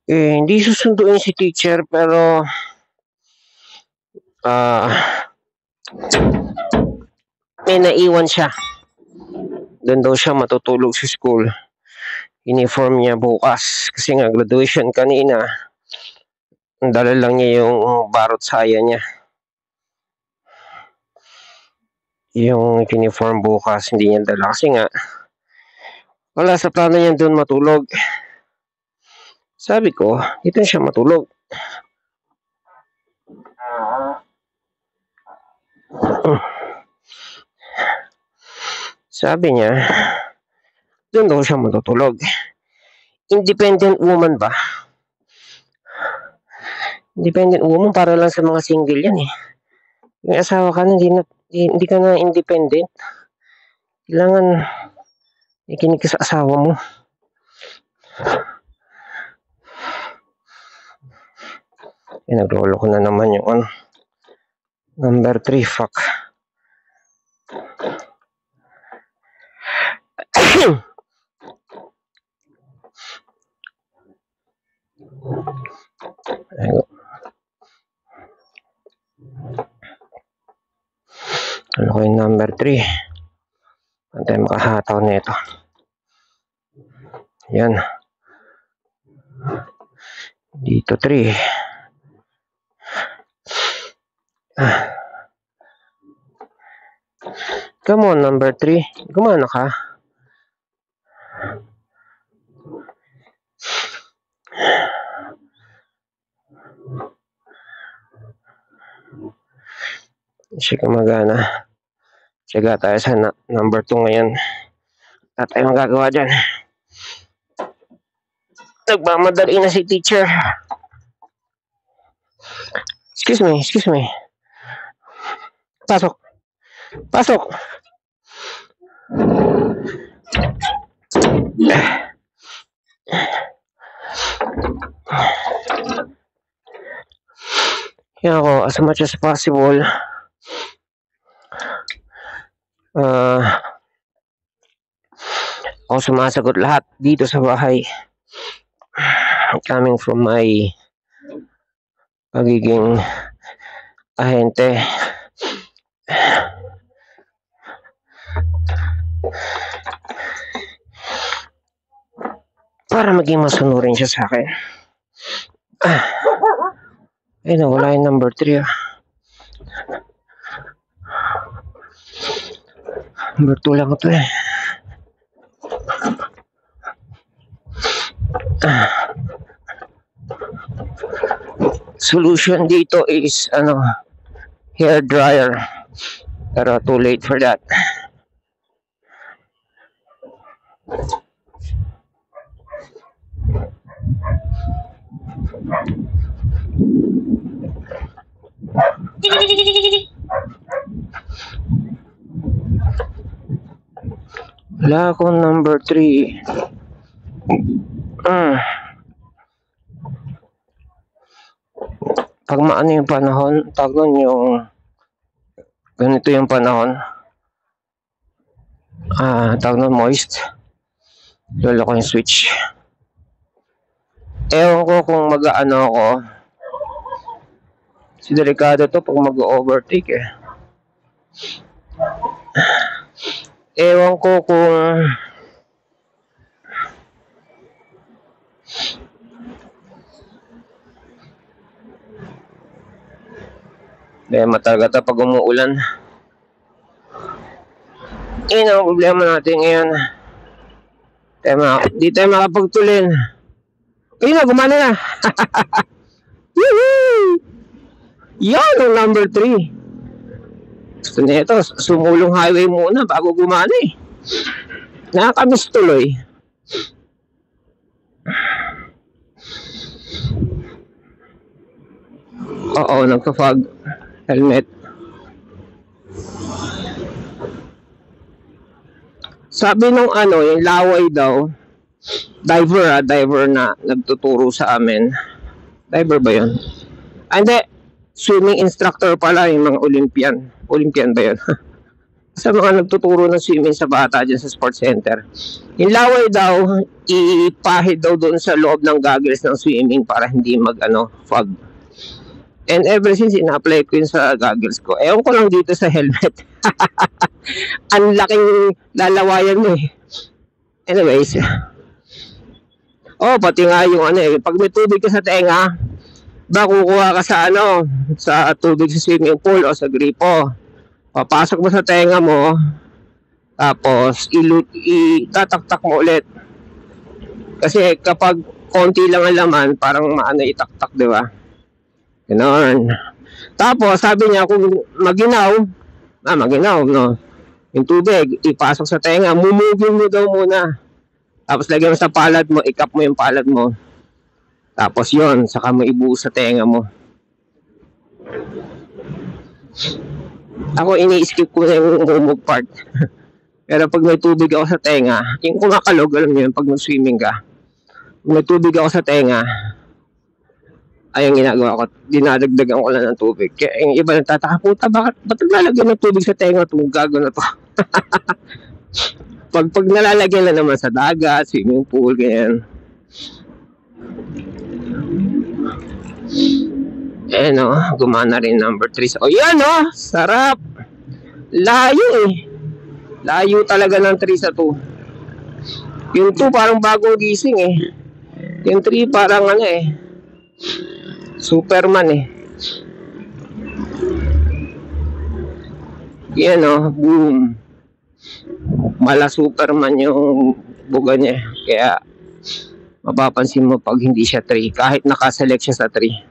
Hindi susunduin si teacher pero may naiwan siya. Doon daw siya matutulog sa school. Uniform niya bukas kasi nga graduation kanina. Dala lang niya yung barot saya niya. Yung uniform bukas hindi niya dala kasi nga wala sa plano niya doon matulog. Sabi ko, dito siya matulog. Sabi niya, doon daw siya matutulog. Independent woman ba? Independent woman para lang sa mga single yan eh. May asawa ka na, hindi ka na independent. Kailangan ikinig ka sa asawa mo. Naglolo ko na naman yung number 3, fuck. Ano ko yung number 3? Ano tayo makahataw na ito? Yan. Dito 3. Come on, number 3. Gumana ka. Siya gumagana. Siyaga tayo sa number 2 ngayon. Wala tayong magagawa dyan. Nagmamadali na si teacher. Excuse me. Pasok. Yan ako, as much as possible. Ako sumasagot lahat dito sa bahay. Coming from my pagiging ahente. Para maging masunurin siya sa akin. Ay, nawala yung number 3 Number 2 lang ito eh. Solution dito is hair dryer. Pero too late for that. Wala akong number 3. Pag maano yung panahon, tawag yung ganito yung panahon. Tawag moist. Lolo ko yung switch. Ewan ko kung mag-ano ako. Si delikado to pag mag-overtake eh. Ewan ko kung matalaga ito pag umuulan. Yun ang problema natin ngayon. Di tayo makapagtulin. Ayun na, gumana na. Yan ang number 3. Gusto na ito, sumulong highway muna bago gumana eh. Nakakamiss tuloy. Oo, nagka-fog helmet. Sabi nung yung laway daw, diver na nagtuturo sa amin. Diver ba yun? Hindi, swimming instructor pala yung mga Olympian ba yun? sa mga nagtuturo ng swimming sa bata dyan sa sports center. Yung laway daw, ipahid daw doon sa loob ng goggles ng swimming para hindi fog. And ever since, ina-apply ko yun sa goggles ko. Ewan ko lang dito sa helmet. Ang laking lalawayan mo eh. Anyways. Pati nga yung pag may tubig ka sa tenga, kukuha ka sa tubig sa swimming pool o sa gripo. Papasok mo sa tenga mo, tapos itataktak mo ulit. Kasi kapag konti lang ang laman, parang itaktak, di ba? Ganoon. Tapos sabi niya kung maginaw, no? Yung tubig, ipasok sa tenga, mumugin mo daw muna. Tapos lagyan mo sa palad mo, ikap mo yung palad mo. Tapos yon, saka mo ibuhos sa tenga mo. Ako ini-skip ko na yung humog part. Pero pag may tubig ako sa tenga, yung kumakalog, alam niyo yun, pag nag-swimming ka, pag may tubig ako sa tenga, ay yung ginagawa ko, dinadagdagan ko lang ng tubig. Kaya yung iba nagtataka, puta, ba't naglalagyan ng tubig sa tenga itong gago na to? pag nalalagyan lang naman sa dagat, swimming pool, ganyan. Gumana rin number 3. Yan sarap. Layo eh. Layo talaga ng 3 sa 2. Yung 2 parang bagong gising eh. Yung 3 parang Superman eh. Yan boom. Mala Superman yung buga niya. Kaya mapapansin mo pag hindi siya 3. Kahit nakaselect siya sa 3.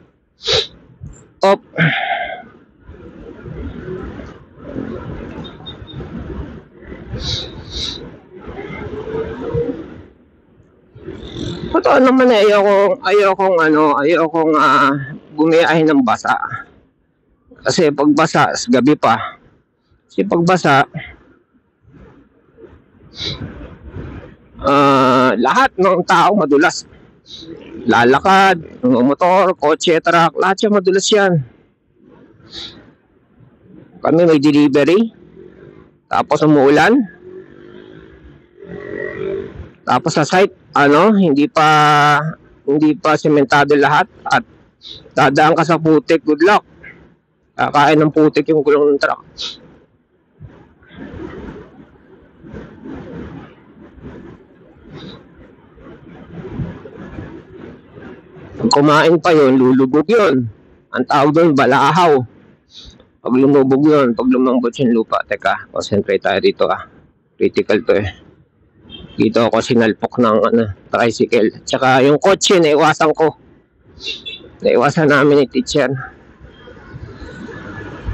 Totoo naman ayokong bumiyahe ng basa. Kasi pag basa, gabi pa. Kasi pag basa, lahat ng tao madulas. Lalakad, motor, kotse, truck, lahat siya madulas yan. Kami may delivery, tapos umuulan, tapos sa site, hindi pa sementado lahat at dadaan ka sa putik, good luck. Kakain ng putik yung gulong ng truck. Pag kumain pa yun, lulubog yun. Ang tawag doon, balahaw. Pag lumubog yun, pag lumambot yung lupa. Teka, concentrate tayo dito Critical to eh. Dito ako sinalpok ng tricycle. Tsaka yung kotse, naiwasan ko. Naiwasan namin ni teacher.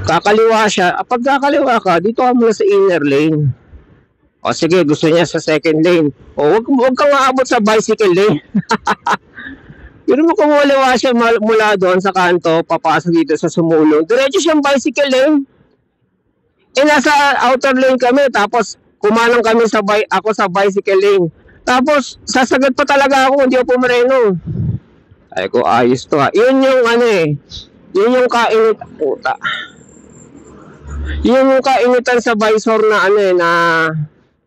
Kakaliwa siya. Pag kakaliwa ka, dito ka muna sa inner lane. Sige, gusto niya sa second lane. Wag kang maabot sa bicycle lane. Pero mo kumuliwa siya mula doon sa kanto, papasok dito sa sumulong. Diretso siyang bicycle lane. Nasa outer lane kami, tapos kumanong kami ako sa bicycle lane. Tapos, sasagad pa talaga ako, hindi ako pumareno. Ay ko, ayos to Yun yung yun yung kainit. Puta. Yun yung kainitan sa visor na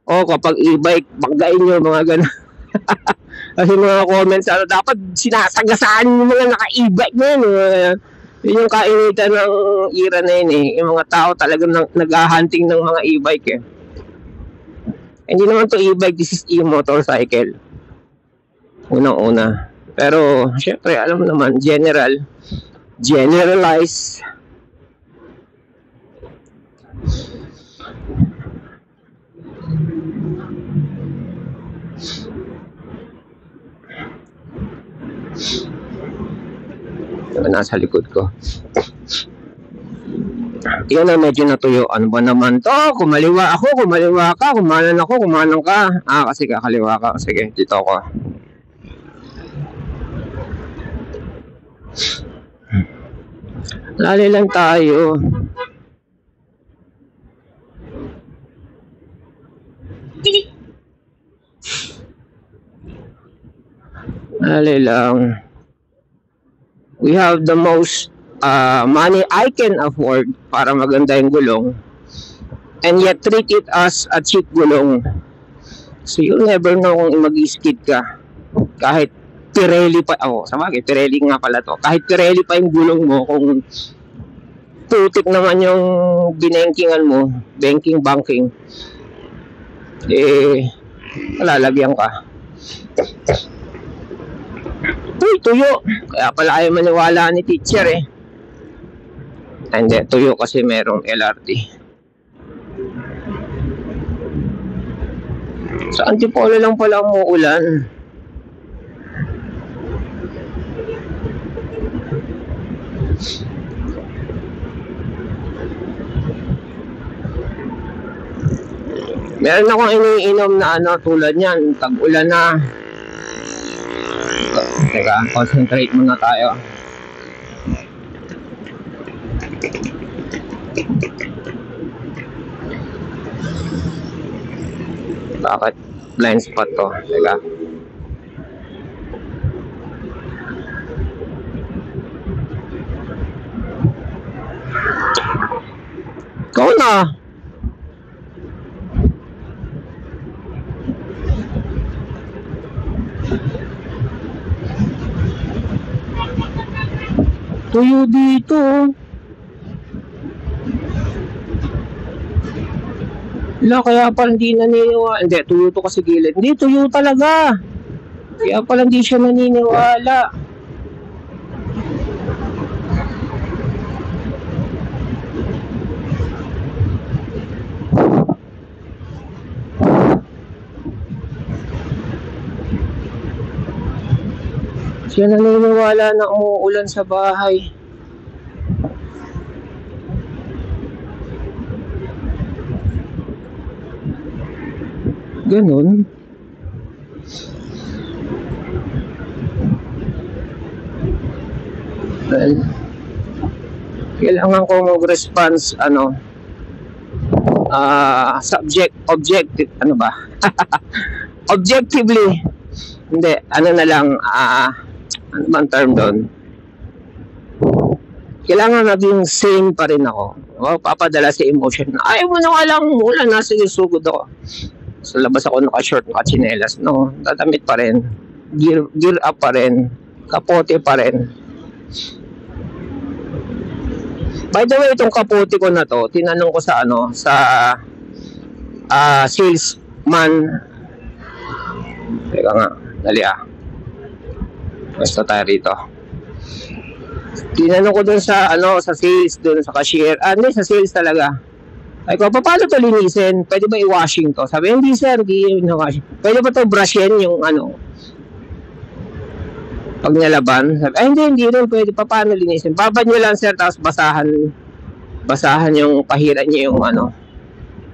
kapag e-bike, banggain nyo, mga gano'n. Kasi mga comments, dapat sinasagasaan yung mga naka-e-bike na yun. Yun yung kainitan ng era na yun eh. Yung mga tao talagang nag-hunting ng mga e-bike eh. Hindi naman to e-bike, this is e-motorcycle. Unang-una. Pero, syempre, alam mo naman, generalize. Nasa likod ko. Yan na, medyo natuyo. Ano ba naman to? Kumaliwa ako, kumaliwa ka, kumanan ako, kumanan ka. Kasi kakaliwa ka. Sige, dito ako. Lali lang tayo. Lali lang. We have the most money I can afford para maganda yung gulong. and yet treat it as a cheap gulong. So you'll never know kung mag-skid ka. Kahit Pirelli pa, sabagay, Pirelli nga pala to. Kahit Pirelli pa yung gulong mo, kung putik naman yung binengkingan mo, banking, malalagyan ka. Uy, tuyo! Kaya pala ayaw maniwala ni teacher Hindi, tuyo kasi merong LRT. Sa Antipolo lang pala umuulan. Meron akong iniinom na tulad yan, tag-ulan na. Teka, concentrate muna tayo. Bakit blind spot to? Teka. Ikaw na. Tuyo dito. Kaya pala hindi naniniwala. Hindi, tuyo to kasi gilid. Hindi, tuyo talaga. Kaya pala hindi siya naniniwala. Siya naniniwala na umuulan sa bahay. Ganun. Well, kailangan ko mag-response objective, objectively. Hindi, na lang, ano bang term doon? Kailangan maging sane pa rin ako. Papadala sa emotion na, ayaw mo na nga lang, ulan na, sige, sugod ako. So, labas ako naka-short, naka-chinelas. No, dadamit pa rin. Gear up pa rin. Kapote pa rin. By the way, itong kapote ko na to, tinanong ko sa salesman. Teka nga, dali basta tayo rito. Tinanong ko dun sa sales, dun sa cashier. Hindi, sa sales talaga. Ay ko, paano to linisin? Pwede ba i-washing to? Sabi, hindi sir, hindi washing. Pwede ba to brushin yung pag nilaban? Sabi, hindi rin pwede. Paano linisin? Babad nyo lang sir, tapos basahan yung, pahiran nyo yung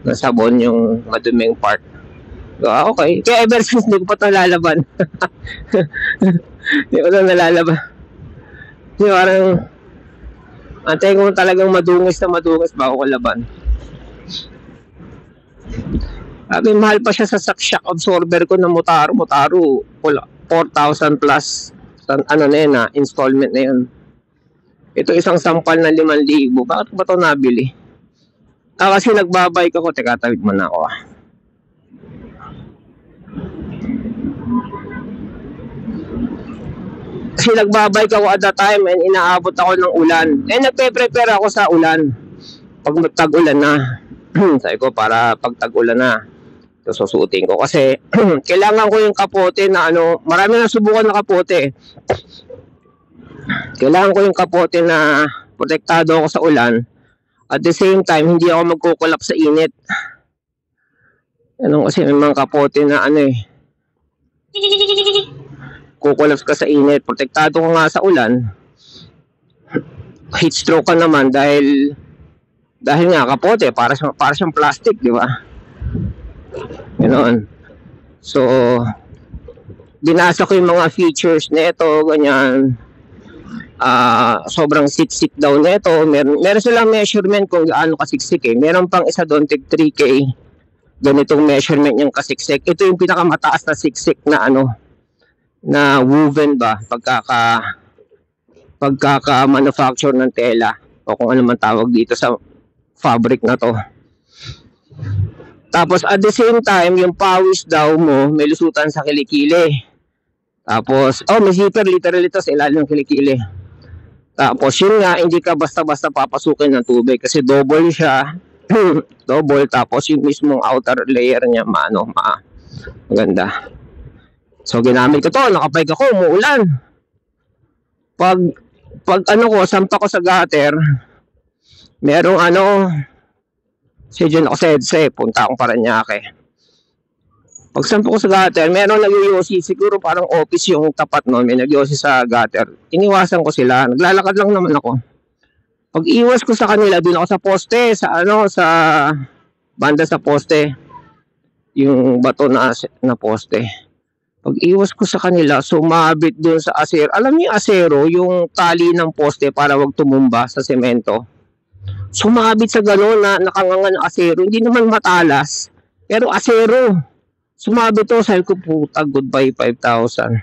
na sabon, yung maduming part. Okay. Kaya ever since, hindi ko pa ito nalalaban. Hindi ko ito nalalaban. Hindi, parang antay ko talagang madungis bago ko laban. Sabi, mahal pa siya sa shock absorber ko na Motaro 4,000 plus installment na yun. Ito isang sampal na 5,000. Bakit ba ito nabili? Kasi nagbabike ako. Teka, tawid mo na ako Kasi nagbabike ako at that time and inaabot ako ng ulan. Nagpe-prepare ako sa ulan. Pag tag-ulan na. Sabi ko, para pag tag-ulan na, susuotin ko. Kasi, kailangan ko yung kapote na marami na subukan na kapote. Kailangan ko yung kapote na protektado ako sa ulan. At the same time, hindi ako magkukulap sa init. Kasi may mga kapote na kukulap ka sa init. Protektado ko nga sa ulan. Heat stroke ka naman dahil nga kapote, para siyang plastic, di ba? Ganoon. So, binasa ko yung mga features nito, ganyan. Sobrang siksik daw nito. Meron silang measurement kung gaano kasiksik Meron pang isa doon, tig 3K. Ganitong measurement yung kasiksik. Ito yung pinakamataas na siksik na na woven ba? Pagkaka-manufacture ng tela. O kung ano man tawag dito sa fabric na to. Tapos at the same time, yung pawis daw mo, may lusutan sa kilikili. Tapos, may zipper literally ito sa ilalim ng kilikili. Tapos yun nga, hindi ka basta-basta papasukin ng tubig kasi double siya. Double, tapos yung mismong outer layer niya, maganda. So ginamit ko to, nakapike ako, umuulan. Pag sampa ko sa gutter, merong si John ako sa punta akong Paranaque. Pag sampa ko sa gutter, merong nag-yosi, siguro parang office yung tapat nun, may nag-yosi sa gutter. Iniwasan ko sila, naglalakad lang naman ako. Pag iwas ko sa kanila, dun ako sa poste, sa banda sa poste, yung bato na poste. Pag iwas ko sa kanila, sumabit dun sa asero. Alam niyo asero, yung tali ng poste para wag tumumba sa semento. Sumabit sa gano'n na nakangangan ng asero. Hindi naman matalas, pero asero. Sumabit to, sabi ko, puta, goodbye 5,000.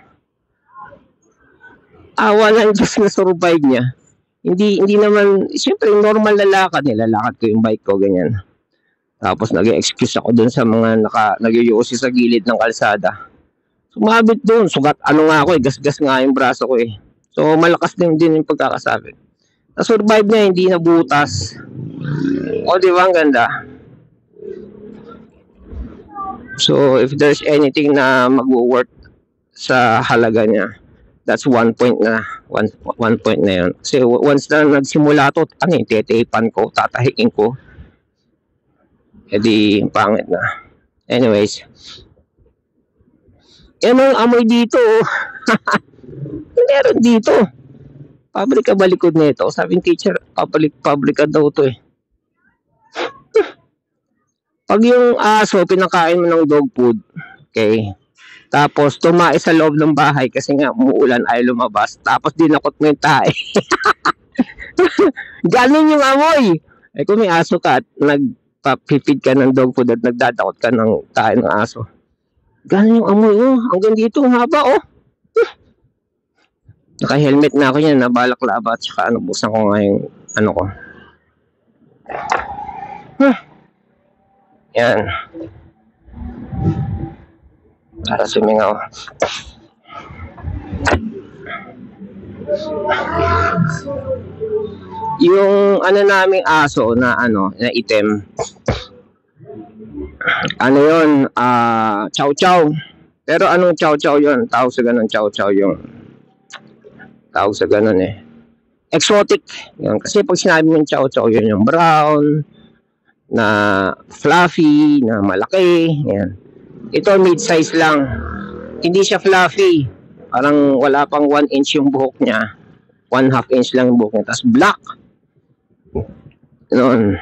Awa lang Diyos na survive niya. Hindi naman, siyempre normal na lakad, nilalakad ko yung bike ko, ganyan. Tapos nag-excuse ako dun sa mga nag-yosi sa gilid ng kalsada. Sumabit doon, sugat nga ako gasgas nga yung braso ko eh. So malakas din yung pagkakasabit. Na-survive niya, hindi nabutas. O di ba, ang ganda? So if there's anything na mag-work sa halaga niya, that's 1 point na. 1 point na yun. Kasi once na nagsimula to, tetapan ko, tatahiin ko. Edi pangit na. Anyways, mga amoy dito. Meron dito. Pabrika balikod nito. Sabi ng teacher, pabrika daw to eh. Pag yung aso, pinakain mo ng dog food, okay, tapos tumae sa loob ng bahay kasi nga umuulan ay lumabas, tapos dinakot mo yung tae. Ganon yung amoy. Kung may aso ka at nagpapipid ka ng dog food at nagdadakot ka ng tae ng aso, ganon yung amoy, hanggang dito, haba, Naka-helmet na ako yan, nabalaklava at saka buksan ko nga yung ko. Yan. Para sumingaw. Yung naming aso na na itim. Yun? Chow chow. Pero anong chow chow yun? Tawag sa ganun chow chow yung tawag sa ganun eh. Exotic. Yan. Kasi pag sinabi mong chow chow, yun yung brown, na fluffy, na malaki. Yan. Ito mid-size lang. Hindi siya fluffy. Parang wala pang 1 inch yung buhok niya. 1/2 inch lang yung buhok niya. Tapos black. Noon.